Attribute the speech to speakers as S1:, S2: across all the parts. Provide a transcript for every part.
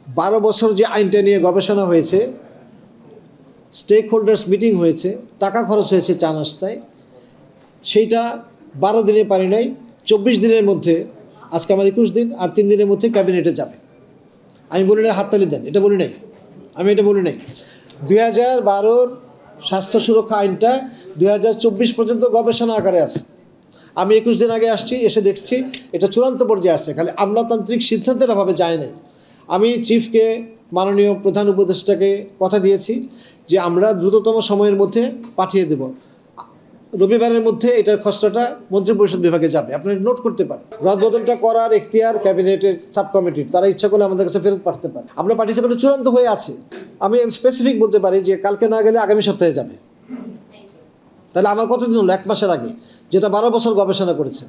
S1: 12 বছর যে আইনটা নিয়ে গবেষণা হয়েছে, স্টেক হোল্ডার্স মিটিং হয়েছে, টাকা খরচ হয়েছে চা নাস্তায়, সেইটা 12 দিনে পারি নাই, 24 দিনের মধ্যে, আজকে আমার 21 দিন, আর 3 দিনের মধ্যে ক্যাবিনেটে যাবে। আমি বলি না হাততালি দেন, এটা বলি নাই, আমি এটা বলি নাই। 2012-র স্বাস্থ্য সুরক্ষা আইনটা 2024 পর্যন্ত গবেষণা আকারে আছে। আমি 21 দিন আগে আসছি, এসে দেখছি এটা চূড়ান্ত পর্যায়ে আছে, খালি আমলাতান্ত্রিক সিদ্ধান্তের অভাবে যায় নাই। আমি চিফকে, মাননীয় প্রধান উপদেষ্টাকে কথা দিয়েছি যে আমরা দ্রুততম সময়ের মধ্যে পাঠিয়ে দেব। রবিবারের মধ্যে এটার খসড়াটা মন্ত্রিপরিষদ বিভাগে যাবে, আপনারা নোট করতে পারেন। রদবদলটা করার এখতিয়ার ক্যাবিনেটের সাব কমিটির, তারা ইচ্ছা করলে আমাদের কাছে ফেরত পাঠাতে পারে। আমরা পাঠিয়েছি, এটা চূড়ান্ত হয়ে আছে। আমি স্পেসিফিক বলতে পারি যে কালকে না গেলে আগামী সপ্তাহে যাবে। তাহলে আমার কতদিন হলো? 1 মাসের আগে, যেটা 12 বছর গবেষণা করেছে।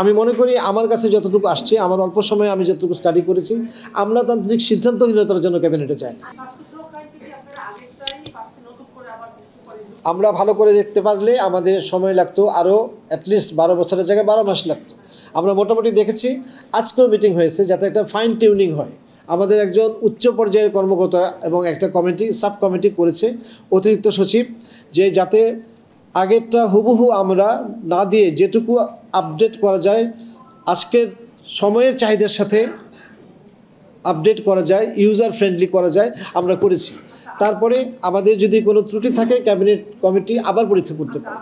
S1: আমি মনে করি আমার কাছে যতটুকু আসছে, আমার অল্প সময়ে আমি যতটুকু স্টাডি করেছি, আমলাতান্ত্রিক সিদ্ধান্তহীনতার জন্য ক্যাবিনেটে যায় না। আমরা ভালো করে দেখতে পারলে আমাদের সময় লাগতো আরও অ্যাটলিস্ট 12 বছরের জায়গায় 12 মাস লাগতো। আমরা মোটামুটি দেখেছি, আজকেও মিটিং হয়েছে যাতে একটা ফাইন টিউনিং হয়। আমাদের একজন উচ্চ পর্যায়ের কর্মকর্তা এবং একটা কমিটি, সাব কমিটি করেছে অতিরিক্ত সচিব, যে যাতে আগেরটা হুবহু আমরা না দিয়ে যেটুকু আপডেট করা যায়, আজকের সময়ের চাহিদার সাথে আপডেট করা যায়, ইউজার ফ্রেন্ডলি করা যায়, আমরা করেছি। তারপরে আমাদের যদি কোনো ত্রুটি থাকে ক্যাবিনেট কমিটি আবার পরীক্ষা করতে পারে।